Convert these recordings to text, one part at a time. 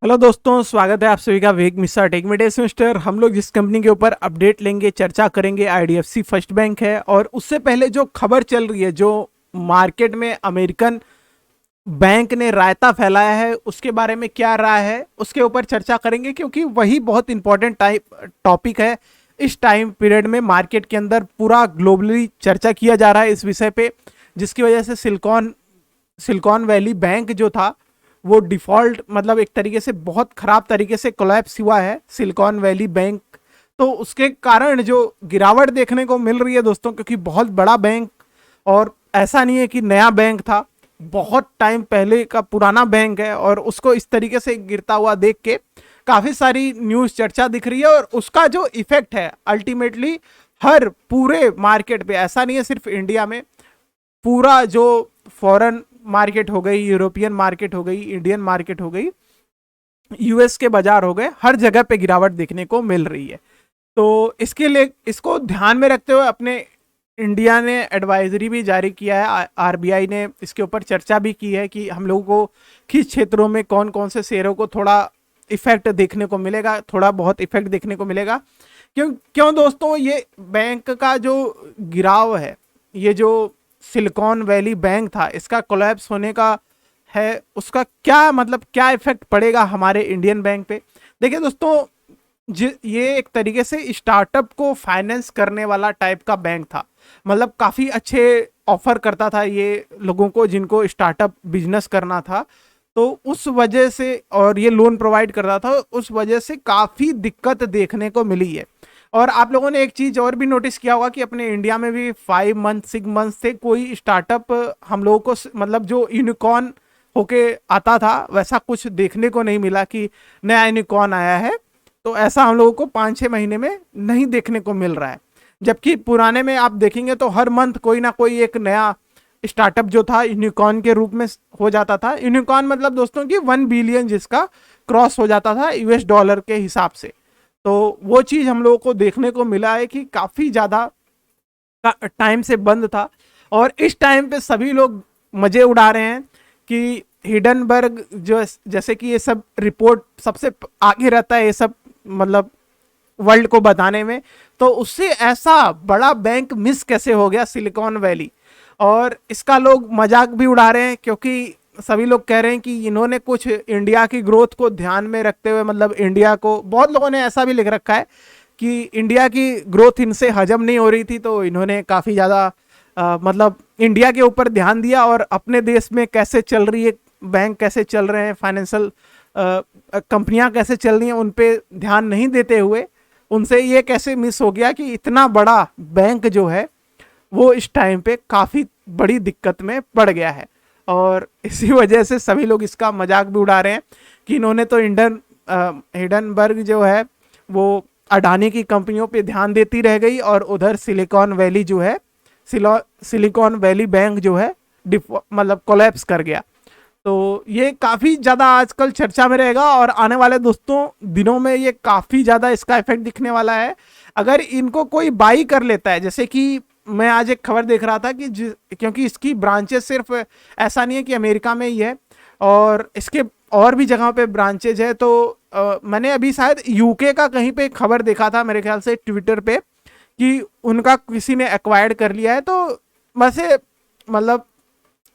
Hello दोस्तों, स्वागत है आप सभी का वेग मिस्टर टेक में मिस्टर। हम लोग जिस कंपनी के ऊपर अपडेट लेंगे, चर्चा करेंगे, आईडीएफसी फर्स्ट बैंक है। और उससे पहले जो खबर चल रही है, जो मार्केट में अमेरिकन बैंक ने रायता फैलाया है, उसके बारे में क्या राय है, उसके ऊपर चर्चा करेंगे, क्योंकि वही बहुत इंपॉर्टेंट टॉपिक है। इस टाइम पीरियड में मार्केट के अंदर पूरा ग्लोबली चर्चा किया जा रहा है इस विषय पे, जिसकी वजह से सिलिकॉन वैली बैंक जो था वो डिफॉल्ट, मतलब एक तरीके से बहुत खराब तरीके से कोलैप्स हुआ है सिलिकॉन वैली बैंक। तो उसके कारण जो गिरावट देखने को मिल रही है दोस्तों, क्योंकि बहुत बड़ा बैंक, और ऐसा नहीं है कि नया बैंक था, बहुत टाइम पहले का पुराना बैंक है, और उसको इस तरीके से गिरता हुआ देख के काफी सारी न्यूज चर्चा दिख रही है। और उसका जो इफेक्ट है अल्टीमेटली हर पूरे मार्केट पे, ऐसा नहीं है सिर्फ इंडिया में, पूरा जो फॉरेन मार्केट हो गई, यूरोपियन मार्केट हो गई, इंडियन मार्केट हो गई, यूएस के बाजार हो गए, हर जगह पे गिरावट देखने को मिल रही है। तो इसके लिए इसको ध्यान में रखते हुए अपने इंडिया ने एडवाइजरी भी जारी किया है, आरबीआई ने इसके ऊपर चर्चा भी की है कि हम लोगों को किस क्षेत्रों में कौन कौन से शेयरों को थोड़ा इफेक्ट देखने को मिलेगा, थोड़ा बहुत इफेक्ट देखने को मिलेगा। क्यों क्यों दोस्तों, ये बैंक का जो गिराव है, ये जो सिलिकॉन वैली बैंक था, इसका कोलैप्स होने का है, उसका क्या मतलब क्या इफेक्ट पड़ेगा हमारे इंडियन बैंक पे। देखिए दोस्तों, ये एक तरीके से स्टार्टअप को फाइनेंस करने वाला टाइप का बैंक था। मतलब काफ़ी अच्छे ऑफर करता था ये लोगों को जिनको स्टार्टअप बिजनेस करना था, तो उस वजह से, और ये लोन प्रोवाइड करता था, उस वजह से काफ़ी दिक्कत देखने को मिली है। और आप लोगों ने एक चीज़ और भी नोटिस किया होगा कि अपने इंडिया में भी 5 मंथ 6 मंथ से कोई स्टार्टअप हम लोगों को, मतलब जो यूनिकॉर्न होके आता था, वैसा कुछ देखने को नहीं मिला कि नया यूनिकॉर्न आया है। तो ऐसा हम लोगों को 5-6 महीने में नहीं देखने को मिल रहा है। जबकि पुराने में आप देखेंगे तो हर मंथ कोई ना कोई एक नया स्टार्टअप जो था यूनिकॉर्न के रूप में हो जाता था। यूनिकॉर्न मतलब दोस्तों कि 1 बिलियन जिसका क्रॉस हो जाता था यूएस डॉलर के हिसाब से। तो वो चीज़ हम लोगों को देखने को मिला है कि काफ़ी ज़्यादा टाइम से बंद था। और इस टाइम पे सभी लोग मज़े उड़ा रहे हैं कि हिडनबर्ग जो, जैसे कि ये सब रिपोर्ट सबसे आगे रहता है ये सब, मतलब वर्ल्ड को बताने में, तो उससे ऐसा बड़ा बैंक मिस कैसे हो गया सिलिकॉन वैली। और इसका लोग मजाक भी उड़ा रहे हैं, क्योंकि सभी लोग कह रहे हैं कि इन्होंने कुछ इंडिया की ग्रोथ को ध्यान में रखते हुए, मतलब इंडिया को, बहुत लोगों ने ऐसा भी लिख रखा है कि इंडिया की ग्रोथ इनसे हजम नहीं हो रही थी, तो इन्होंने काफ़ी ज़्यादा मतलब इंडिया के ऊपर ध्यान दिया, और अपने देश में कैसे चल रही है, बैंक कैसे चल रहे हैं, फाइनेंशियल कंपनियां कैसे चल रही हैं, उन पे ध्यान नहीं देते हुए उनसे ये कैसे मिस हो गया कि इतना बड़ा बैंक जो है वो इस टाइम पे काफ़ी बड़ी दिक्कत में पड़ गया है। और इसी वजह से सभी लोग इसका मजाक भी उड़ा रहे हैं कि इन्होंने तो हिडनबर्ग जो है वो अडानी की कंपनियों पे ध्यान देती रह गई, और उधर सिलिकॉन वैली जो है, सिलिकॉन वैली बैंक जो है मतलब कोलैप्स कर गया। तो ये काफ़ी ज़्यादा आजकल चर्चा में रहेगा, और आने वाले दोस्तों दिनों में ये काफ़ी ज़्यादा इसका इफेक्ट दिखने वाला है। अगर इनको कोई बाई कर लेता है, जैसे कि मैं आज एक खबर देख रहा था कि क्योंकि इसकी ब्रांचेस सिर्फ, ऐसा नहीं है कि अमेरिका में ही है, और इसके और भी जगहों पे ब्रांचेज है। तो मैंने अभी शायद यूके का कहीं पे खबर देखा था, मेरे ख्याल से ट्विटर पे, कि उनका किसी ने एक्वायर्ड कर लिया है। तो वैसे मतलब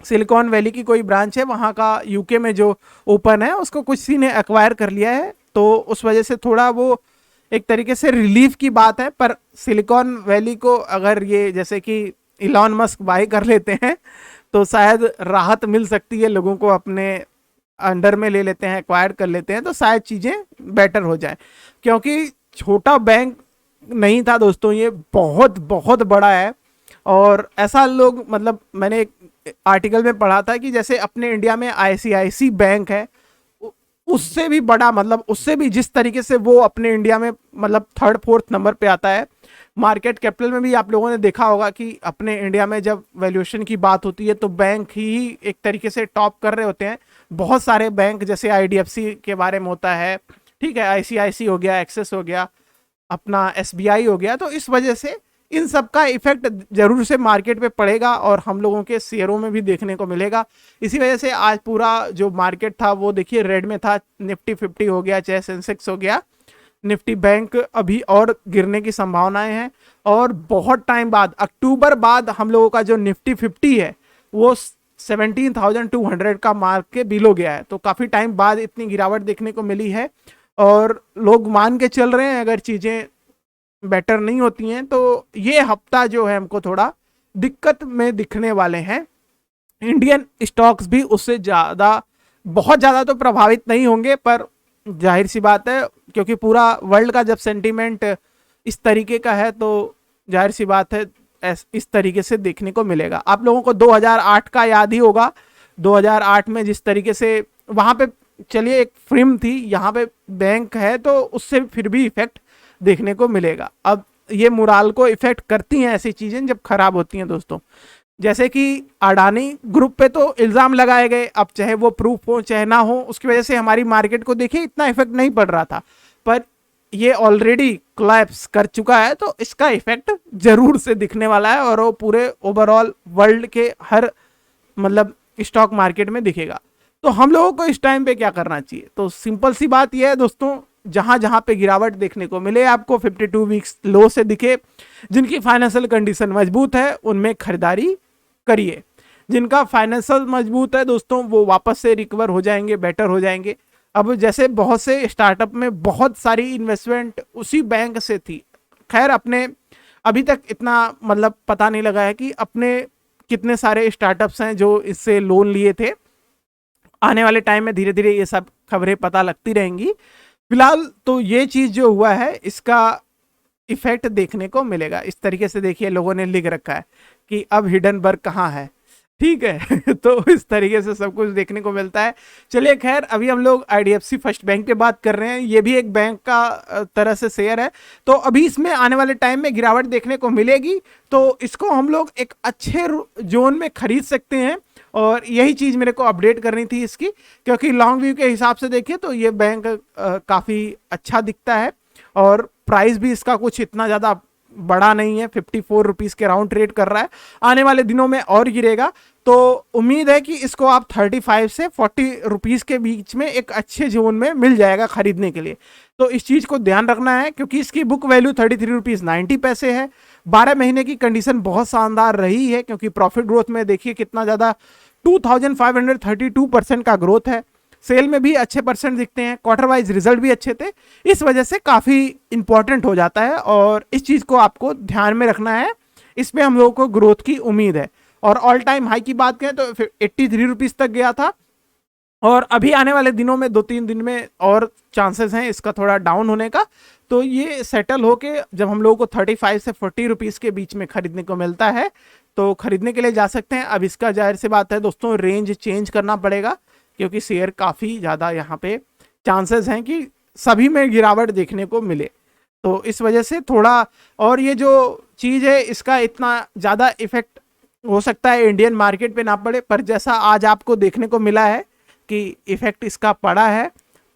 सिलिकॉन वैली की कोई ब्रांच है वहाँ का, यूके में जो ओपन है, उसको किसी ने एक्वायर कर लिया है। तो उस वजह से थोड़ा वो एक तरीके से रिलीफ की बात है। पर सिलिकॉन वैली को अगर ये, जैसे कि इलॉन मस्क बाय कर लेते हैं, तो शायद राहत मिल सकती है, लोगों को अपने अंडर में ले लेते हैं, एक्वायर कर लेते हैं, तो शायद चीज़ें बेटर हो जाए। क्योंकि छोटा बैंक नहीं था दोस्तों, ये बहुत बहुत बड़ा है। और ऐसा लोग, मतलब मैंने एक आर्टिकल में पढ़ा था कि जैसे अपने इंडिया में आईसीआईसी बैंक है, उससे भी बड़ा, मतलब उससे भी जिस तरीके से वो अपने इंडिया में मतलब 3rd-4th नंबर पे आता है। मार्केट कैपिटल में भी आप लोगों ने देखा होगा कि अपने इंडिया में जब वैल्यूएशन की बात होती है तो बैंक ही एक तरीके से टॉप कर रहे होते हैं। बहुत सारे बैंक, जैसे आईडीएफसी के बारे में होता है, ठीक है, आईसीआईसी हो गया, एक्सिस हो गया, अपना एसबीआई हो गया। तो इस वजह से इन सब का इफेक्ट जरूर से मार्केट पे पड़ेगा और हम लोगों के शेयरों में भी देखने को मिलेगा। इसी वजह से आज पूरा जो मार्केट था वो देखिए रेड में था। निफ्टी 50 हो गया, चाहे सेंसेक्स हो गया, निफ्टी बैंक अभी और गिरने की संभावनाएं हैं। और बहुत टाइम बाद, अक्टूबर बाद हम लोगों का जो निफ्टी 50 है वो 17,200 का मार्क के बिलो गया है। तो काफी टाइम बाद इतनी गिरावट देखने को मिली है और लोग मान के चल रहे हैं अगर चीजें बेटर नहीं होती हैं तो ये हफ्ता जो है हमको थोड़ा दिक्कत में दिखने वाले हैं। इंडियन स्टॉक्स भी उससे ज़्यादा, बहुत ज़्यादा तो प्रभावित नहीं होंगे, पर जाहिर सी बात है क्योंकि पूरा वर्ल्ड का जब सेंटीमेंट इस तरीके का है तो जाहिर सी बात है इस तरीके से देखने को मिलेगा। आप लोगों को 2008 का याद ही होगा। 2008 में जिस तरीके से वहाँ पे, चलिए एक फिल्म थी, यहाँ पे बैंक है तो उससे फिर भी इफेक्ट देखने को मिलेगा। अब ये मोराल को इफेक्ट करती हैं ऐसी चीजें जब खराब होती हैं दोस्तों। जैसे कि अडानी ग्रुप पे तो इल्जाम लगाए गए, अब चाहे वो प्रूफ हो चाहे ना हो, उसकी वजह से हमारी मार्केट को देखिए इतना इफेक्ट नहीं पड़ रहा था, पर ये ऑलरेडी कोलैप्स कर चुका है तो इसका इफेक्ट जरूर से दिखने वाला है और वो पूरे ओवरऑल वर्ल्ड के हर मतलब स्टॉक मार्केट में दिखेगा। तो हम लोगों को इस टाइम पे क्या करना चाहिए? तो सिंपल सी बात यह है दोस्तों, जहां जहां पे गिरावट देखने को मिले आपको 52 वीक्स लो से दिखे, जिनकी फाइनेंशियल कंडीशन मजबूत है उनमें खरीदारी करिए। जिनका फाइनेंशियल मजबूत है दोस्तों वो वापस से रिकवर हो जाएंगे, बेटर हो जाएंगे। अब जैसे बहुत से स्टार्टअप में बहुत सारी इन्वेस्टमेंट उसी बैंक से थी, खैर अपने अभी तक इतना मतलब पता नहीं लगा है कि अपने कितने सारे स्टार्टअप्स हैं जो इससे लोन लिए थे। आने वाले टाइम में धीरे धीरे ये सब खबरें पता लगती रहेंगी। फिलहाल तो ये चीज जो हुआ है इसका इफेक्ट देखने को मिलेगा। इस तरीके से देखिए लोगों ने लिख रखा है कि अब हिडनबर्ग कहाँ है, ठीक है तो इस तरीके से सब कुछ देखने को मिलता है। चलिए खैर, अभी हम लोग आईडीएफसी फर्स्ट बैंक पे बात कर रहे हैं। ये भी एक बैंक का तरह से शेयर है, तो अभी इसमें आने वाले टाइम में गिरावट देखने को मिलेगी, तो इसको हम लोग एक अच्छे जोन में खरीद सकते हैं। और यही चीज मेरे को अपडेट करनी थी इसकी, क्योंकि लॉन्ग व्यू के हिसाब से देखिए तो ये बैंक काफी अच्छा दिखता है और प्राइस भी इसका कुछ इतना ज्यादा बड़ा नहीं है, 54 रुपीज के राउंड ट्रेड कर रहा है। आने वाले दिनों में और गिरेगा, तो उम्मीद है कि इसको आप 35 से 40 रुपीज के बीच में एक अच्छे जोन में मिल जाएगा खरीदने के लिए। तो इस चीज को ध्यान रखना है क्योंकि इसकी बुक वैल्यू 33 रुपीज 90 पैसे है। 12 महीने की कंडीशन बहुत शानदार रही है क्योंकि प्रॉफिट ग्रोथ में देखिए कितना ज्यादा 2532% का ग्रोथ है। सेल में भी अच्छे परसेंट दिखते हैं, क्वार्टर वाइज रिजल्ट भी अच्छे थे, इस वजह से काफी इंपॉर्टेंट हो जाता है और इस चीज को आपको ध्यान में रखना है। इसमें हम लोगों को ग्रोथ की उम्मीद है। और ऑल टाइम हाई की बात करें तो 83 रुपीज तक गया था और अभी आने वाले दिनों में 2-3 दिन में और चांसेस हैं इसका थोड़ा डाउन होने का। तो ये सेटल होके जब हम लोगों को 35 से 40 रुपीज के बीच में खरीदने को मिलता है तो खरीदने के लिए जा सकते हैं। अब इसका जाहिर सी बात है दोस्तों रेंज चेंज करना पड़ेगा क्योंकि शेयर काफ़ी ज़्यादा यहाँ पे चांसेस हैं कि सभी में गिरावट देखने को मिले, तो इस वजह से थोड़ा, और ये जो चीज़ है इसका इतना ज़्यादा इफेक्ट हो सकता है इंडियन मार्केट पे ना पड़े, पर जैसा आज आपको देखने को मिला है कि इफेक्ट इसका पड़ा है,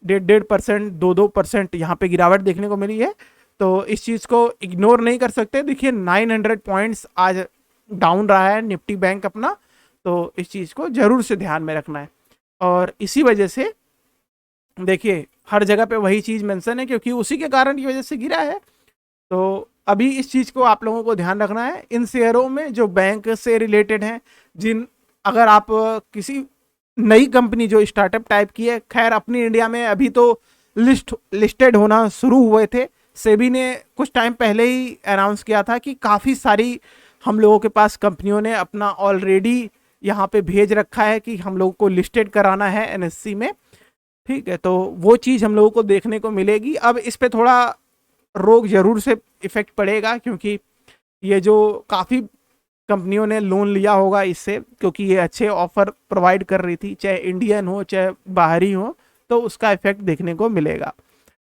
1.5% 2% यहाँ पे गिरावट देखने को मिली है, तो इस चीज़ को इग्नोर नहीं कर सकते। देखिए 900 पॉइंट्स आज डाउन रहा है निफ्टी बैंक अपना, तो इस चीज़ को जरूर से ध्यान में रखना है। और इसी वजह से देखिए हर जगह पे वही चीज़ मेंशन है क्योंकि उसी के कारण की वजह से गिरा है। तो अभी इस चीज़ को आप लोगों को ध्यान रखना है। इन शेयरों में जो बैंक से रिलेटेड हैं, अगर आप किसी नई कंपनी जो स्टार्टअप टाइप की है, खैर अपनी इंडिया में अभी तो लिस्टेड होना शुरू हुए थे। सेबी ने कुछ टाइम पहले ही अनाउंस किया था कि काफ़ी सारी हम लोगों के पास कंपनियों ने अपना ऑलरेडी यहाँ पे भेज रखा है कि हम लोगों को लिस्टेड कराना है एनएससी में, ठीक है। तो वो चीज़ हम लोगों को देखने को मिलेगी। अब इस पे थोड़ा रोग जरूर से इफेक्ट पड़ेगा क्योंकि ये जो काफ़ी कंपनियों ने लोन लिया होगा इससे, क्योंकि ये अच्छे ऑफर प्रोवाइड कर रही थी, चाहे इंडियन हो चाहे बाहरी हो, तो उसका इफेक्ट देखने को मिलेगा।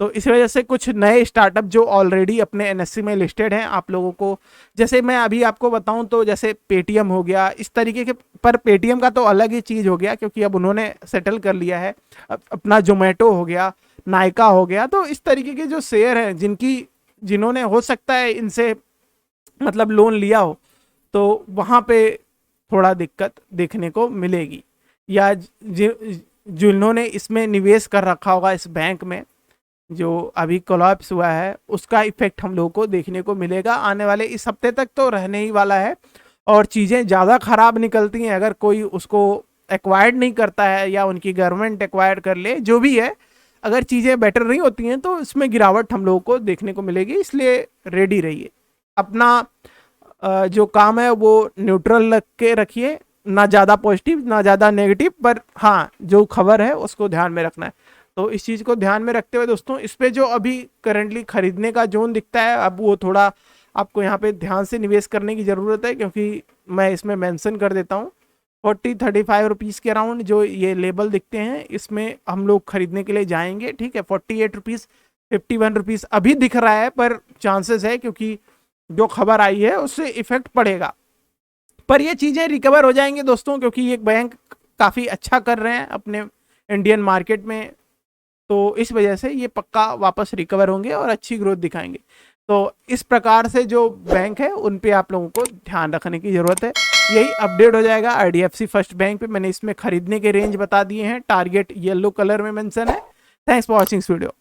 तो इस वजह से कुछ नए स्टार्टअप जो ऑलरेडी अपने एनएससी में लिस्टेड हैं, आप लोगों को, जैसे मैं अभी आपको बताऊं तो जैसे पेटीएम हो गया इस तरीके के, पर पेटीएम का तो अलग ही चीज़ हो गया क्योंकि अब उन्होंने सेटल कर लिया है। अपना जोमेटो हो गया, नायका हो गया, तो इस तरीके के जो शेयर हैं जिन्होंने हो सकता है इनसे मतलब लोन लिया हो तो वहाँ पे थोड़ा दिक्कत देखने को मिलेगी, या जिन्होंने इसमें निवेश कर रखा होगा इस बैंक में जो अभी कोलैप्स हुआ है, उसका इफेक्ट हम लोगों को देखने को मिलेगा आने वाले इस हफ्ते तक तो रहने ही वाला है। और चीज़ें ज़्यादा ख़राब निकलती हैं अगर कोई उसको एक्वायर्ड नहीं करता है या उनकी गवर्नमेंट एक्वायर कर ले, जो भी है, अगर चीज़ें बेटर नहीं होती हैं तो इसमें गिरावट हम लोगों को देखने को मिलेगी। इसलिए रेडी रहिए, अपना जो काम है वो न्यूट्रल रख के रखिए, ना ज़्यादा पॉजिटिव ना ज़्यादा नेगेटिव, पर हाँ जो खबर है उसको ध्यान में रखना है। तो इस चीज़ को ध्यान में रखते हुए दोस्तों, इस पे जो अभी करेंटली खरीदने का जोन दिखता है, अब वो थोड़ा आपको यहाँ पे ध्यान से निवेश करने की ज़रूरत है, क्योंकि मैं इसमें मेंशन कर देता हूँ 40-35 के अराउंड जो ये लेबल दिखते हैं इसमें हम लोग खरीदने के लिए जाएंगे। ठीक है, 48 रुपीज़ 51 रुपीज़ अभी दिख रहा है, पर चांसेस है क्योंकि जो खबर आई है उससे इफेक्ट पड़ेगा, पर ये चीज़ें रिकवर हो जाएंगे दोस्तों, क्योंकि ये बैंक काफ़ी अच्छा कर रहे हैं अपने इंडियन मार्केट में। तो इस वजह से ये पक्का वापस रिकवर होंगे और अच्छी ग्रोथ दिखाएंगे। तो इस प्रकार से जो बैंक है उन पे आप लोगों को ध्यान रखने की ज़रूरत है। यही अपडेट हो जाएगा आईडीएफसी फर्स्ट बैंक पे। मैंने इसमें खरीदने के रेंज बता दिए हैं, टारगेट येलो कलर में मेंशन है। Thanks for watching video.